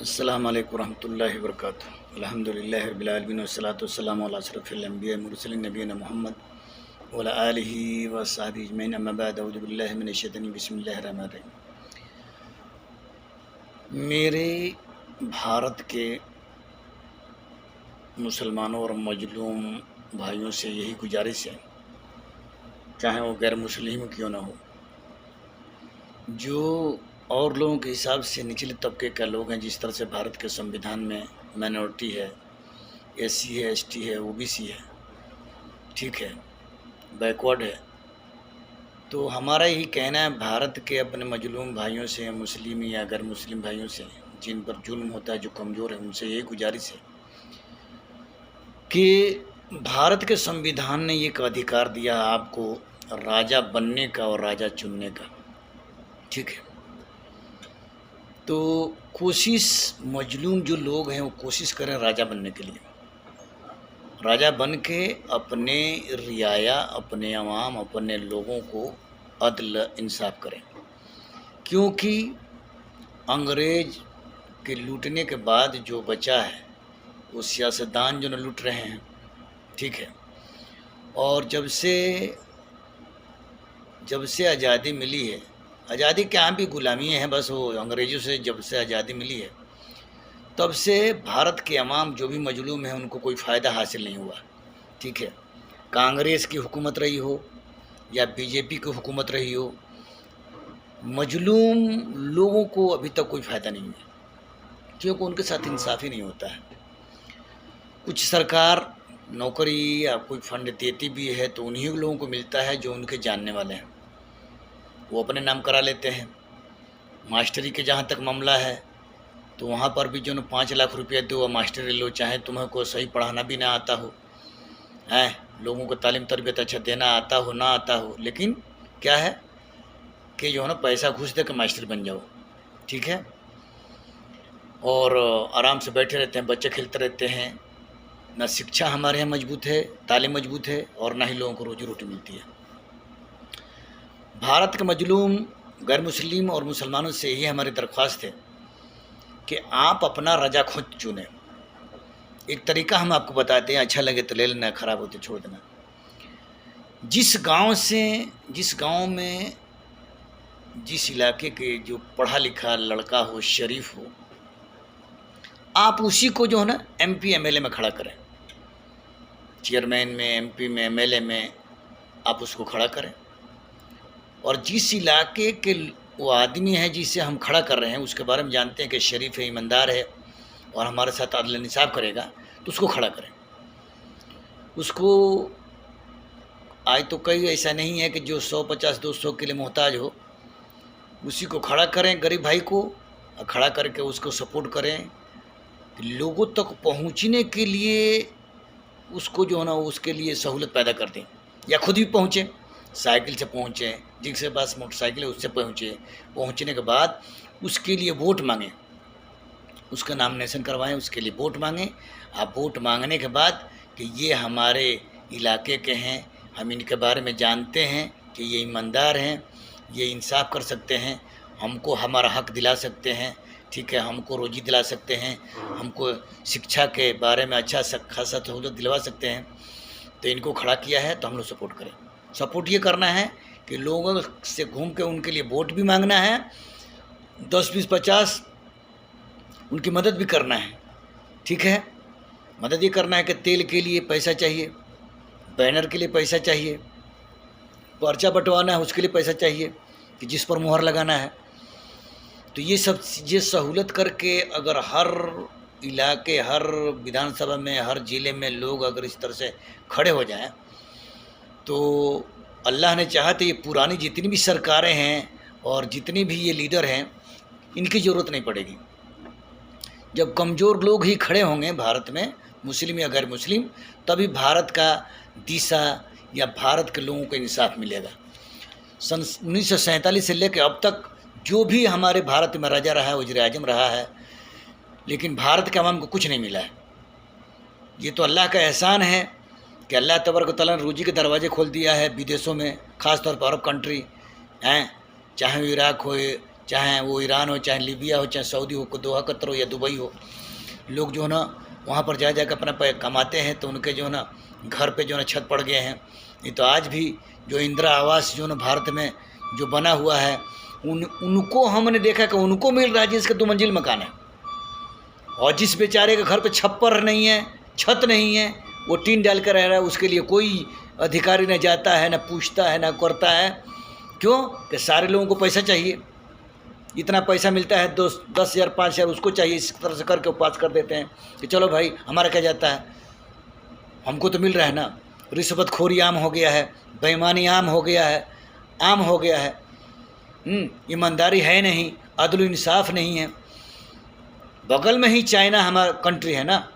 अस्सलामु अलैकुम रहमतुल्लाहि व बरकातुहू। अल्हम्दुलिल्लाहि रब्बिल आलमीन वस्सलातु वस्सलामु अला अशरफिल अंबिया वल मुरसलीन नबीना मुहम्मद व अला आलिहि व अस्हाबिहि अजमईन अम्मा बाद अऊज़ु बिल्लाहि मिनश शैतानिर रजीम बिस्मिल्लाहिर रहमानिर रहीम। मेरे भारत के मुसलमानों और मजलूम भाइयों से यही गुजारिश है, चाहे वो गैर मुस्लिम क्यों ना हो, जो और लोगों के हिसाब से निचले तबके का लोग हैं, जिस तरह से भारत के संविधान में माइनॉरिटी है, एससी है, एसटी है, ओबीसी है, ठीक है, बैकवर्ड है, तो हमारा यही कहना है भारत के अपने मजलूम भाइयों से, मुस्लिम या गैर मुस्लिम भाइयों से जिन पर जुल्म होता है, जो कमज़ोर है, उनसे यही गुजारिश है कि भारत के संविधान ने एक अधिकार दिया आपको राजा बनने का और राजा चुनने का, ठीक है। तो कोशिश मजलूम जो लोग हैं वो कोशिश करें राजा बनने के लिए, राजा बन के अपने रियाया, अपने अवाम, अपने लोगों को अदल इंसाफ करें, क्योंकि अंग्रेज के लूटने के बाद जो बचा है वो सियासतदान जो न लूट रहे हैं, ठीक है। और जब से आज़ादी मिली है, आज़ादी के यहाँ भी गुलामी है, बस वो अंग्रेज़ों से जब से आज़ादी मिली है तब से भारत के अवाम जो भी मजलूम है उनको कोई फ़ायदा हासिल नहीं हुआ, ठीक है। कांग्रेस की हुकूमत रही हो या बीजेपी की हुकूमत रही हो, मजलूम लोगों को अभी तक कोई फ़ायदा नहीं है, क्योंकि उनके साथ इंसाफ़ी नहीं होता है। कुछ सरकार नौकरी या कोई फंड देती भी है तो उन्हीं लोगों को मिलता है जो उनके जानने वाले हैं, वो अपने नाम करा लेते हैं। मास्टरी के जहाँ तक मामला है तो वहाँ पर भी जो 5 लाख रुपया दो और मास्टरी लो, चाहे तुम्हें को सही पढ़ाना भी ना आता हो, हैं, लोगों को तालीम तरबियत अच्छा देना आता हो ना आता हो, लेकिन क्या है कि जो है ना पैसा घूस दे के मास्टर बन जाओ, ठीक है। और आराम से बैठे रहते हैं, बच्चे खेलते रहते हैं। ना शिक्षा हमारे यहाँ मजबूत है, तालीम मजबूत है, और ना ही लोगों को रोजी रोटी मिलती है। भारत के मजलूम गैर मुस्लिम और मुसलमानों से यही हमारी दरख्वास्त है कि आप अपना रजा खुद चुनें। एक तरीका हम आपको बताते हैं, अच्छा लगे तो ले लेना, ख़राब हो तो छोड़ देना। जिस गांव में जिस इलाके के जो पढ़ा लिखा लड़का हो, शरीफ हो, आप उसी को जो है ना एमपी एमएलए में खड़ा करें, चेयरमैन में, एमपी में, एमएलए में आप उसको खड़ा करें। और जिस इलाके के वो आदमी है जिसे हम खड़ा कर रहे हैं उसके बारे में जानते हैं कि शरीफ है, ईमानदार है और हमारे साथ अदल इंसाफ करेगा, तो उसको खड़ा करें। उसको आज तो कई ऐसा नहीं है कि जो 100-50-200 के लिए मोहताज हो, उसी को खड़ा करें, गरीब भाई को खड़ा करके उसको सपोर्ट करें। लोगों तक पहुंचने के लिए उसको जो है ना उसके लिए सहूलत पैदा कर दें, या खुद भी पहुँचें, साइकिल से पहुँचें, जिसके पास मोटरसाइकिल है उससे पहुँचने के बाद उसके लिए वोट मांगें, उसका नामिनेशन करवाएं, उसके लिए वोट मांगें। आप वोट मांगने के बाद कि ये हमारे इलाके के हैं, हम इनके बारे में जानते हैं कि ये ईमानदार हैं, ये इंसाफ कर सकते हैं, हमको हमारा हक दिला सकते हैं, ठीक है, हमको रोजी दिला सकते हैं, हमको शिक्षा के बारे में अच्छा खासा सहूलत दिलवा सकते हैं, तो इनको खड़ा किया है तो हम लोग सपोर्ट करें। सपोर्ट ये करना है कि लोगों से घूम के उनके लिए वोट भी मांगना है, 10-20-50 उनकी मदद भी करना है, ठीक है। मदद ये करना है कि तेल के लिए पैसा चाहिए, बैनर के लिए पैसा चाहिए, पर्चा बंटवाना है उसके लिए पैसा चाहिए कि जिस पर मुहर लगाना है। तो ये सहूलत करके अगर हर इलाके, हर विधानसभा में, हर ज़िले में लोग अगर इस तरह से खड़े हो जाएं तो अल्लाह ने चाहा तो ये पुरानी जितनी भी सरकारें हैं और जितनी भी ये लीडर हैं, इनकी ज़रूरत नहीं पड़ेगी। जब कमज़ोर लोग ही खड़े होंगे भारत में, मुस्लिम या गैर मुस्लिम, तभी भारत का दिशा या भारत के लोगों को इंसाफ मिलेगा। सन 1947 से लेकर अब तक जो भी हमारे भारत में राजा रहा है, वज़ीर-ए-आज़म रहा है, लेकिन भारत के अवाम को कुछ नहीं मिला है। ये तो अल्लाह का एहसान है कि अल्लाह तबारक व तआला ने रोज़ी के दरवाजे खोल दिया है विदेशों में, ख़ास तौर पर अरब कंट्री हैं, चाहे वो इराक हो, चाहे वो ईरान हो, चाहे लीबिया हो, चाहे सऊदी हो, दोहा कतर हो या दुबई हो, लोग जो है ना वहाँ पर जा जाकर अपना कमाते हैं, तो उनके जो है ना घर पे जो है ना छत पड़ गए हैं। नहीं तो आज भी जो इंदिरा आवास जो है ना भारत में जो बना हुआ है, उनको हमने देखा कि उनको मिल रहा है जिसका 2 मंजिल मकान है, और जिस बेचारे के घर पे छप्पर नहीं है, छत नहीं है, वो टीन डाल कर रह रहा है, उसके लिए कोई अधिकारी न जाता है, न पूछता है, न करता है। क्यों? कि सारे लोगों को पैसा चाहिए, इतना पैसा मिलता है, 10,000 5,000 उसको चाहिए, इस तरह से करके पास कर देते हैं कि चलो भाई हमारा क्या जाता है, हमको तो मिल रहा है ना। रिश्वतखोरी आम हो गया है, बेईमानी आम हो गया है, ईमानदारी है नहीं, अदल इंसाफ नहीं है। बगल में ही चाइना हमारा कंट्री है ना,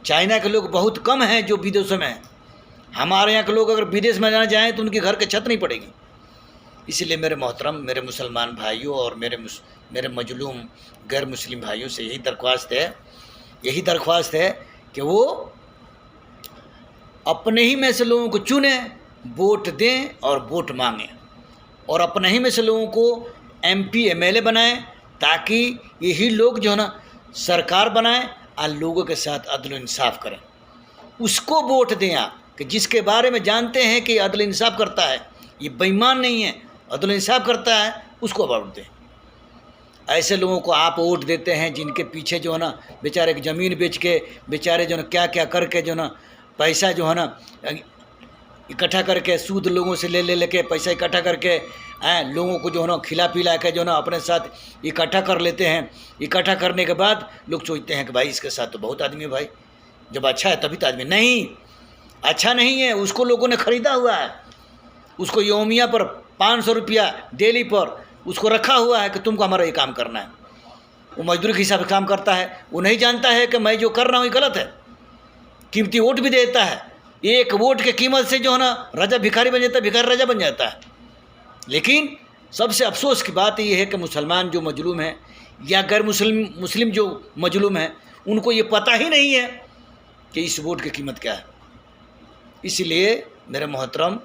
चाइना के लोग बहुत कम हैं जो विदेशों में हैं। हमारे यहाँ के लोग अगर विदेश में जाना चाहें तो उनके घर के छत नहीं पड़ेगी। इसलिए मेरे मोहतरम, मेरे मुसलमान भाइयों और मेरे मजलूम गैर मुस्लिम भाइयों से यही दरख्वास्त है कि वो अपने ही में से लोगों को चुने, वोट दें और वोट मांगें, और अपने ही में से लोगों को MP MLA बनाएं, ताकि यही लोग जो है ना सरकार बनाएं और लोगों के साथ अदल इंसाफ करें। उसको वोट दें आप कि जिसके बारे में जानते हैं कि अदल इंसाफ करता है, ये बेईमान नहीं है, अदल इंसाफ करता है, उसको वोट दें। ऐसे लोगों को आप वोट देते हैं जिनके पीछे जो है ना बेचारे की ज़मीन बेच के, बेचारे जो है ना क्या क्या करके जो है ना पैसा जो है ना इकट्ठा करके, सूद लोगों से लेके पैसा इकट्ठा करके लोगों को जो है ना खिला पिला के जो है ना अपने साथ इकट्ठा कर लेते हैं। इकट्ठा करने के बाद लोग सोचते हैं कि भाई इसके साथ तो बहुत आदमी है, भाई जब अच्छा है तभी तो आदमी। नहीं, अच्छा नहीं है, उसको लोगों ने ख़रीदा हुआ है, उसको योमिया पर 500 रुपया डेली पर उसको रखा हुआ है कि तुमको हमारा ये काम करना है। वो मजदूरी के हिसाब से काम करता है, वो नहीं जानता है कि मैं जो कर रहा हूँ ये गलत है। कीमती वोट भी देता है, एक वोट के कीमत से जो है ना राजा भिखारी बन जाता है, भिखारी राजा बन जाता है। लेकिन सबसे अफसोस की बात यह है कि मुसलमान जो मजलूम हैं या गैर मुस्लिम जो मजलूम हैं, उनको ये पता ही नहीं है कि इस वोट की कीमत क्या है। इसलिए मेरे मोहतरम,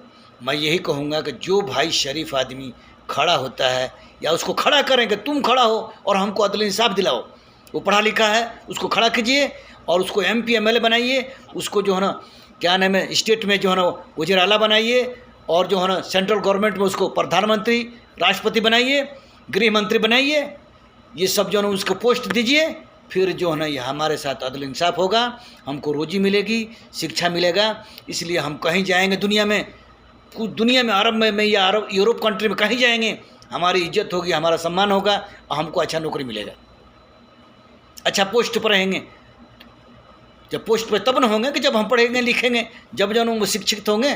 मैं यही कहूँगा कि जो भाई शरीफ आदमी खड़ा होता है या उसको खड़ा करें कि तुम खड़ा हो और हमको अदल इंसाफ दिलाओ, वो पढ़ा लिखा है, उसको खड़ा कीजिए और उसको MP MLA बनाइए, उसको जो है ना क्या नाम है स्टेट में जो है ना वज़ीर आला बनाइए, और जो है ना सेंट्रल गवर्नमेंट में उसको प्रधानमंत्री, राष्ट्रपति बनाइए, गृह मंत्री बनाइए, ये सब जो है ना उसको पोस्ट दीजिए। फिर जो है ना ये हमारे साथ अदल इंसाफ होगा, हमको रोजी मिलेगी, शिक्षा मिलेगा। इसलिए हम कहीं जाएंगे दुनिया में, अरब में या अरब यूरोप कंट्री में कहीं जाएंगे, हमारी इज्जत होगी, हमारा सम्मान होगा और हमको अच्छा नौकरी मिलेगा, अच्छा पोस्ट पर रहेंगे। जब पोस्ट पर तब न होंगे कि जब हम पढ़ेंगे लिखेंगे, जब वो शिक्षित होंगे।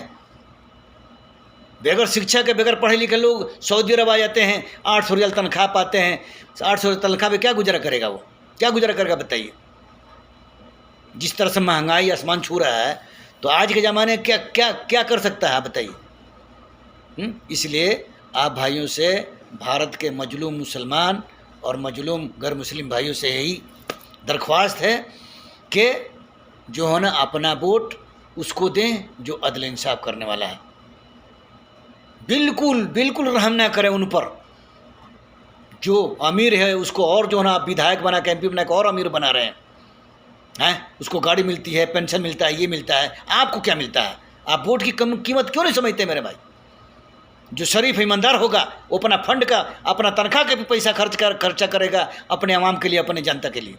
बगैर शिक्षा के, बगैर पढ़े लिखे लोग सऊदी अरब आ जाते हैं, 800 रियाल तनख्वाह पाते हैं। 800 तनख्वाह में क्या गुजारा करेगा वो, क्या गुजारा करेगा बताइए। जिस तरह से महंगाई आसमान छू रहा है, तो आज के ज़माने क्या क्या क्या कर सकता है बताइए। इसलिए आप भाइयों से, भारत के मजलूम मुसलमान और मजलूम गैर मुस्लिम भाइयों से यही दरख्वास्त है कि जो है ना अपना वोट उसको दें जो अदल इंसाफ करने वाला है। बिल्कुल रहम ना करें उन पर। जो अमीर है उसको और जो है ना आप विधायक बना के, MP बना के और अमीर बना रहे हैं। उसको गाड़ी मिलती है, पेंशन मिलता है, ये मिलता है, आपको क्या मिलता है? आप वोट की कीमत क्यों नहीं समझते मेरे भाई? जो शरीफ ईमानदार होगा वो अपना फंड का, अपना तनख्वाह का भी पैसा खर्चा करेगा अपने आवाम के लिए, अपने जनता के लिए।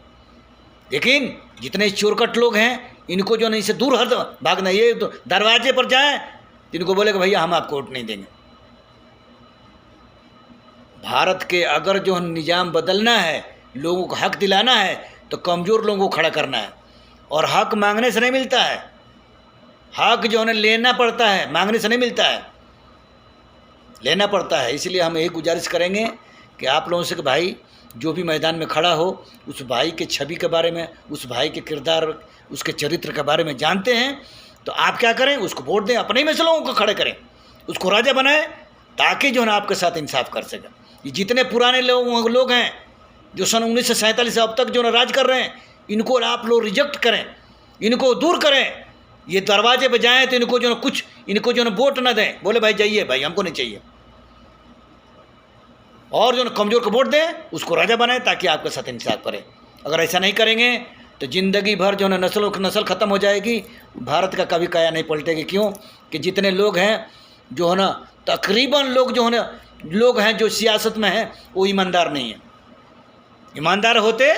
लेकिन जितने चोरकट लोग हैं, इनको जो नहीं से दूर हर भागना। ये तो दरवाजे पर जाएं तो इनको बोले कि भैया हम आपको वोट नहीं देंगे। भारत के अगर जो निज़ाम बदलना है, लोगों को हक दिलाना है, तो कमज़ोर लोगों को खड़ा करना है। और हक मांगने से नहीं मिलता है, हक जो है लेना पड़ता है, मांगने से नहीं मिलता है, लेना पड़ता है। इसलिए हम यही गुजारिश करेंगे कि आप लोगों से कि भाई जो भी मैदान में खड़ा हो, उस भाई के छवि के बारे में, उस भाई के किरदार, उसके चरित्र के बारे में जानते हैं, तो आप क्या करें, उसको वोट दें, अपने में से लोगों को खड़े करें, उसको राजा बनाएं, ताकि जो है ना आपके साथ इंसाफ कर सके। ये जितने पुराने लोग हैं जो सन 1947 से अब तक जो है राज कर रहे हैं, इनको आप लोग रिजेक्ट करें, इनको दूर करें। ये दरवाजे पे जाएं तो इनको जो है वोट ना दें, बोले भाई जाइए भाई, हमको नहीं चाहिए। और जो कमज़ोर को वोट दें उसको राजा बनाए ताकि आपके साथ इंसाफ करे। अगर ऐसा नहीं करेंगे तो ज़िंदगी भर जो है नस्ल ख़त्म हो जाएगी, भारत का कभी काया नहीं पलटेगी। क्यों कि जितने लोग हैं जो है ना, तकरीबन लोग जो है ना, लोग हैं जो सियासत में हैं वो ईमानदार नहीं है। ईमानदार होते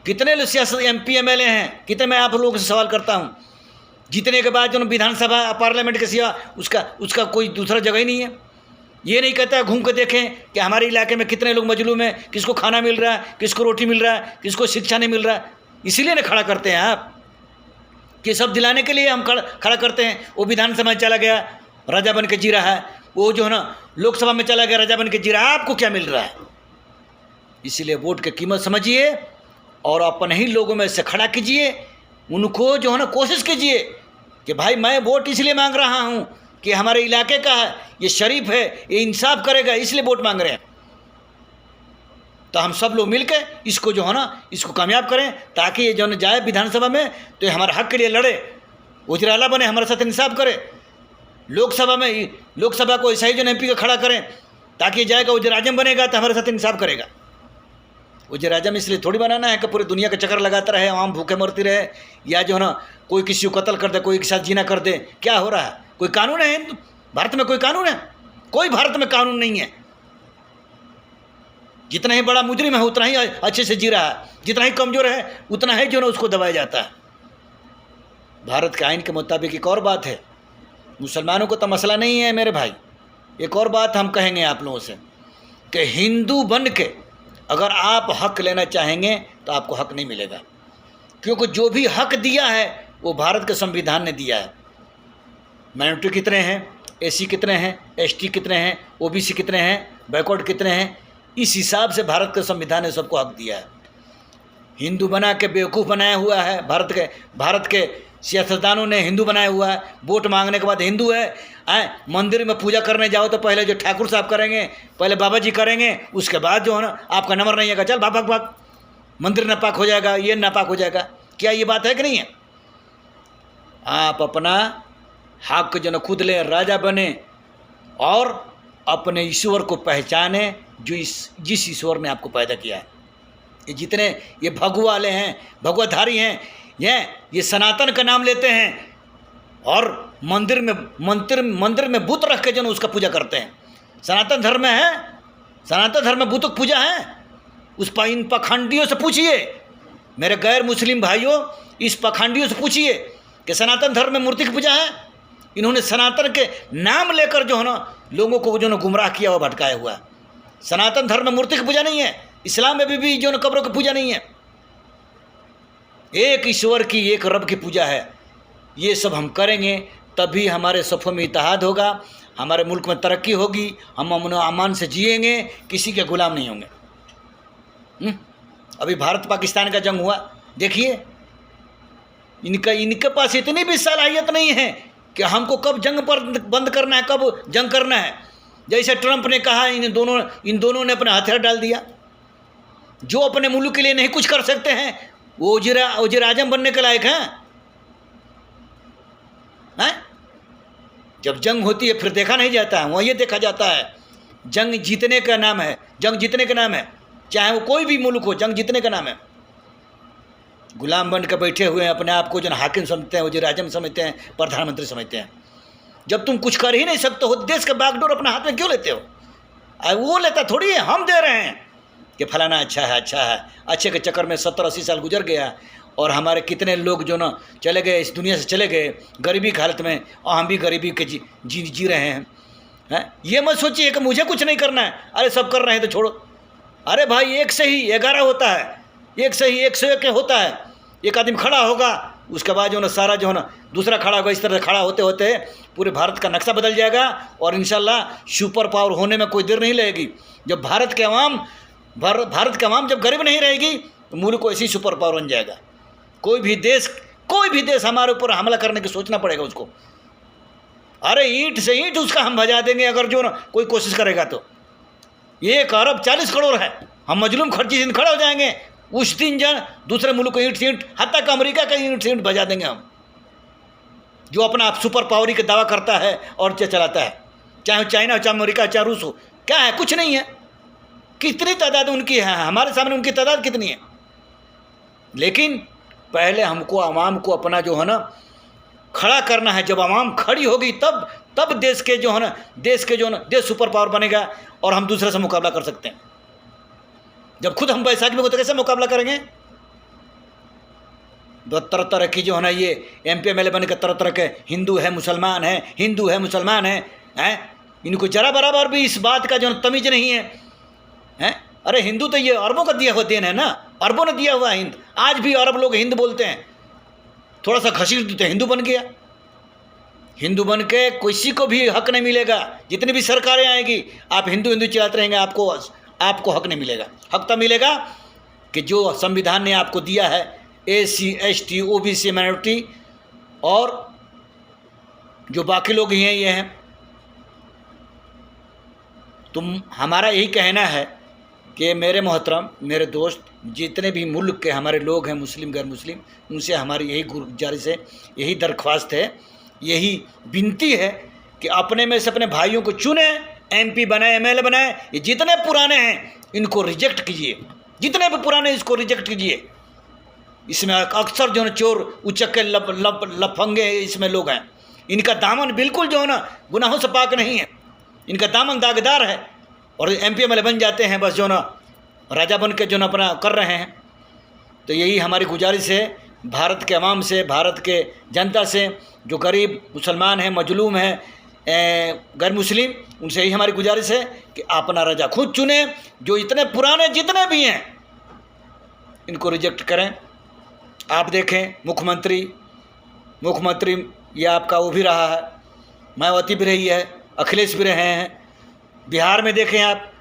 कितने लोग सियासत MP MLA हैं, कितने, मैं आप लोगों से सवाल करता हूँ, जीतने के बाद जो विधानसभा पार्लियामेंट के सिवा उसका कोई दूसरा जगह ही नहीं है। ये नहीं कहता घूम के देखें कि हमारे इलाके में कितने लोग मजलूम हैं, किसको खाना मिल रहा है, किसको रोटी मिल रहा है, किसको शिक्षा नहीं मिल रहा है। इसीलिए ना खड़ा करते हैं आप कि सब दिलाने के लिए हम खड़ा करते हैं। वो विधानसभा में चला गया राजा बन के जी रहा है, वो जो है ना लोकसभा में चला गया राजा बन के जी रहा है, आपको क्या मिल रहा है? इसीलिए वोट की कीमत समझिए और अपने ही लोगों में से खड़ा कीजिए, उनको जो है ना कोशिश कीजिए कि भाई मैं वोट इसलिए मांग रहा हूँ कि हमारे इलाके का है, ये शरीफ है, ये इंसाफ करेगा, इसलिए वोट मांग रहे हैं। तो हम सब लोग मिलकर इसको जो है ना इसको कामयाब करें ताकि ये जो है जाए विधानसभा में तो ये हमारे हक के लिए लड़े, वज़ीर-ए-आला बने, हमारे साथ इंसाफ करे। लोकसभा को ऐसा ही जो MP का खड़ा करें ताकि जाएगा वज़ीर-ए-आज़म बनेगा तो हमारे साथ इंसाफ करेगा। वज़ीर-ए-आज़म इसलिए थोड़ी बनाना है कि पूरी दुनिया का चक्कर लगाता रहे, आम भूखे मरती रहे, या जो है ना कोई किसी को कत्ल कर दे, कोई के साथ जीना कर दे। क्या हो रहा है? कोई कानून है भारत में? कोई कानून है? कोई भारत में कानून नहीं है। जितना ही बड़ा मुजरिम है उतना ही अच्छे से जी रहा है, जितना ही कमज़ोर है उतना ही जो है उसको दबाया जाता है। भारत के आइन के मुताबिक एक और बात है, मुसलमानों को तो मसला नहीं है मेरे भाई। एक और बात हम कहेंगे आप लोगों से कि हिंदू बन के अगर आप हक लेना चाहेंगे तो आपको हक नहीं मिलेगा, क्योंकि जो भी हक दिया है वो भारत के संविधान ने दिया है। माइनॉरिटी कितने हैं, SC कितने हैं, ST कितने हैं, OBC कितने हैं, बैकवर्ड कितने हैं, इस हिसाब से भारत के संविधान ने सबको हक दिया है। हिंदू बना के बेवकूफ़ बनाया हुआ है भारत के सियासतदानों ने, हिंदू बनाया हुआ है। वोट मांगने के बाद हिंदू है, मंदिर में पूजा करने जाओ तो पहले जो ठाकुर साहब करेंगे, पहले बाबा जी करेंगे, उसके बाद जो है ना आपका नंबर नहीं आएगा, चल भाग, मंदिर नापाक हो जाएगा, ये नापाक हो जाएगा। क्या ये बात है कि नहीं है? आप अपना हक जो न खुद लें, राजा बने और अपने ईश्वर को पहचाने जो जिस ईश्वर ने आपको पैदा किया है। ये जितने ये भगु वाले हैं, भगवधारी हैं, ये सनातन का नाम लेते हैं और मंदिर में बुत रख के जो उसका पूजा करते हैं। सनातन धर्म में बुत की पूजा है। इन पखंडियों से पूछिए, मेरे गैर मुस्लिम भाइयों, इस पखंडियों से पूछिए कि सनातन धर्म में मूर्ति की पूजा है। इन्होंने सनातन के नाम लेकर जो है ना लोगों को जो ना गुमराह किया हुआ, भटकाया हुआ है। सनातन धर्म में मूर्ति की पूजा नहीं है, इस्लाम में भी जो ना कब्रों की पूजा नहीं है। एक ईश्वर की, एक रब की पूजा है। ये सब हम करेंगे तभी हमारे सफ़ों में इत्तेहाद होगा, हमारे मुल्क में तरक्की होगी, हम अमन अमान से जिएंगे, किसी के गुलाम नहीं होंगे। अभी भारत पाकिस्तान का जंग हुआ, देखिए इनके पास इतनी भी सलाहियत नहीं है कि हमको कब जंग पर बंद करना है, कब जंग करना है। जैसे ट्रंप ने कहा, इन दोनों ने अपना हथियार डाल दिया। जो अपने मुल्क के लिए नहीं कुछ कर सकते हैं वो वज़ीर-ए-आज़म बनने के लायक हैं? जब जंग होती है फिर देखा नहीं जाता है, वहाँ ये देखा जाता है जंग जीतने का नाम है, जंग जीतने का नाम है, चाहे वो कोई भी मुल्क हो, जंग जीतने का नाम है। गुलाम बन के बैठे हुए हैं, अपने आप को जो हाकिम समझते हैं, वज़ीर-ए-आज़म समझते हैं, प्रधानमंत्री समझते हैं। जब तुम कुछ कर ही नहीं सकते हो, देश का बागडोर अपने हाथ में क्यों लेते हो? वो लेता थोड़ी है, हम दे रहे हैं कि फलाना अच्छा है। अच्छे के चक्कर में 70-80 साल गुजर गया और हमारे कितने लोग जो ना चले गए, इस दुनिया से चले गए गरीबी की हालत में, और हम भी गरीबी के जी रहे हैं। ये मत सोचिए कि मुझे कुछ नहीं करना है, अरे सब कर रहे हैं तो छोड़ो। अरे भाई, 1 से ही 11 होता है, 1 से ही 101 होता है। एक आदमी खड़ा होगा, उसके बाद जो ना सारा जो है ना दूसरा खड़ा होगा। इस तरह से खड़ा होते होते पूरे भारत का नक्शा बदल जाएगा और इंशाल्लाह सुपर पावर होने में कोई देर नहीं लगेगी। जब भारत के अवाम जब गरीब नहीं रहेगी तो मुल्क को ऐसी सुपर पावर बन जाएगा। कोई भी देश हमारे ऊपर हमला करने की सोचना पड़ेगा उसको। अरे ईंट से ईंट उसका हम बजा देंगे अगर जो ना कोई कोशिश करेगा तो। 1 अरब 40 करोड़ है, हम मजलूम खर्ची दिन खड़े हो जाएंगे, उस दिन दूसरे मुल्क को ईंट से ईंट, हत्ता का अमेरिका का ईंट से ईंट बजा देंगे हम, जो अपना सुपर पावरी का दावा करता है और चलाता है। चाहे चाइना हो, चाहे अमेरिका, चाहे रूस हो, क्या है? कुछ नहीं है। कितनी तादाद उनकी है, हमारे सामने उनकी तादाद कितनी है। लेकिन पहले हमको आवाम को अपना जो है ना खड़ा करना है। जब आवाम खड़ी होगी तब देश के जो है ना देश सुपर पावर बनेगा और हम दूसरे से मुकाबला कर सकते हैं। जब खुद हम बैसाखी में तो कैसे मुकाबला करेंगे? तरह तरह की जो है ना ये MP MLA बने के तरह तरह के हिंदू है मुसलमान है, हिंदू है मुसलमान है, इनको जरा बराबर भी इस बात का जो तमीज नहीं है। अरे हिंदू तो ये अरबों का दिया हुआ देन है ना, अरबों ने दिया हुआ हिंद। आज भी अरब लोग हिंद बोलते हैं, थोड़ा सा घसीट देते हिंदू बन गया। हिंदू बन के किसी को भी हक नहीं मिलेगा। जितनी भी सरकारें आएगी आप हिंदू चलाते रहेंगे, आपको हक नहीं मिलेगा। हक तब मिलेगा कि जो संविधान ने आपको दिया है, SC ST OBC माइनॉरिटी और जो बाकी लोग हैं ये हैं। तुम हमारा यही कहना है कि मेरे मोहतरम, मेरे दोस्त, जितने भी मुल्क के हमारे लोग हैं, मुस्लिम गैर मुस्लिम, उनसे हमारी यही गुजारिश है, यही दरख्वास्त है, यही विनती है कि अपने में से अपने भाइयों को चुने, MP बनाए, MLA बनाए। ये जितने पुराने हैं इनको रिजेक्ट कीजिए, जितने भी पुराने इसको रिजेक्ट कीजिए। इसमें अक्सर जो है चोर उचक्के लफंगे इसमें लोग हैं। इनका दामन बिल्कुल जो है ना गुनाहों से पाक नहीं है, इनका दामन दागदार है और MP MLA बन जाते हैं, बस जो ना राजा बन के जो ना अपना कर रहे हैं। तो यही हमारी गुजारिश है भारत के अवाम से, भारत के जनता से, जो गरीब मुसलमान हैं, मजलूम हैं, गैर मुस्लिम, उनसे यही हमारी गुजारिश है कि अपना राजा खुद चुने। जो इतने पुराने जितने भी हैं इनको रिजेक्ट करें। आप देखें मुख्यमंत्री ये आपका वो भी रहा है, मायावती भी रही है, अखिलेश भी रहे हैं। बिहार में देखें आप,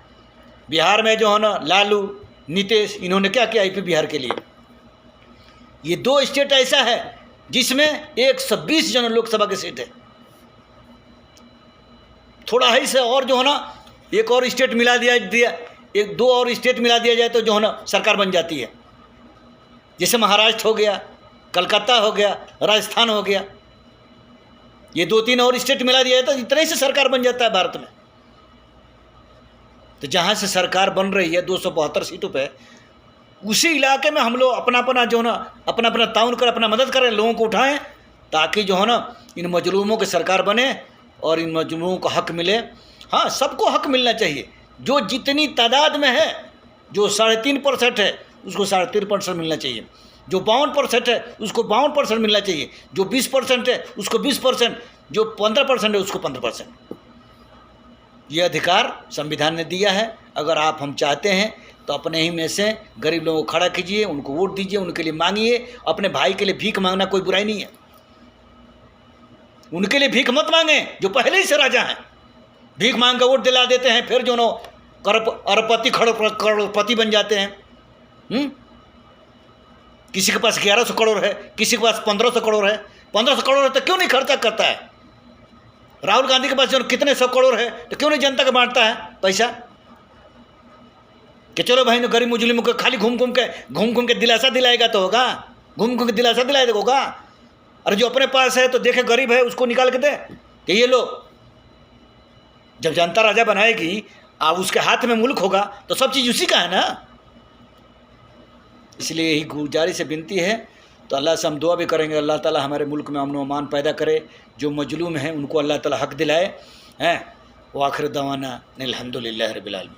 बिहार में जो है ना लालू, नीतीश, इन्होंने क्या किया यूपी बिहार के लिए। ये 2 स्टेट ऐसा है जिसमें 120 जन लोकसभा की सीट है। थोड़ा ही से और जो है ना एक और स्टेट मिला दिया 1-2 और स्टेट मिला दिया जाए तो जो है ना सरकार बन जाती है। जैसे महाराष्ट्र हो गया, कलकत्ता हो गया, राजस्थान हो गया, ये 2-3 और स्टेट मिला दिया जाए तो इतने ही से सरकार बन जाता है भारत में। तो जहाँ से सरकार बन रही है 272 सीटों पे, उसी इलाके में हम लोग अपना जो है ना अपना ताउन कर, अपना मदद करें, लोगों को उठाएं, ताकि जो है ना इन मजलूमों की सरकार बने और इन मजलूमों को हक मिले। हाँ, सबको हक मिलना चाहिए। जो जितनी तादाद में है, जो 3.5% है उसको 3.5% मिलना चाहिए, जो 52% है उसको 52% मिलना चाहिए, जो 20% है उसको 20%, जो 15% है उसको 15%। ये अधिकार संविधान ने दिया है। अगर हम चाहते हैं तो अपने ही में से गरीब लोगों को खड़ा कीजिए, उनको वोट दीजिए, उनके लिए मांगिए। अपने भाई के लिए भीख मांगना कोई बुराई नहीं है, उनके लिए भीख मत मांगे जो पहले ही से राजा हैं। भीख मांग कर वोट दिला देते हैं, फिर जो नो अरबपति करोड़पति बन जाते हैं। किसी के पास 1100 करोड़ है, किसी के पास 1500 करोड़ है। 1500 करोड़ है तो क्यों नहीं खर्चा करता है? राहुल गांधी के पास जो कितने 100 करोड़ है तो क्यों नहीं जनता को बांटता है पैसा? कि चलो भाई, गरीब मुस्लिमों को खाली घूम घूम के दिलासा दिलाएगा तो होगा, घूम घूम के दिलासा दिलाएगा होगा। अरे जो अपने पास है तो देखे गरीब है उसको निकाल के दे कि ये लो। जब जनता राजा बनाएगी, उसके हाथ में मुल्क होगा तो सब चीज़ उसी का है ना। इसलिए यही गुजारिश से विनती है। तो अल्लाह से हम दुआ भी करेंगे, अल्लाह ताला हमारे मुल्क में अमन व अमान पैदा करे, जो मजलूम हैं उनको अल्लाह ताला हक दिलाए हैं। व आखिर दवाना अल्हम्दुलिल्लाहि रब्बिल आलमीन।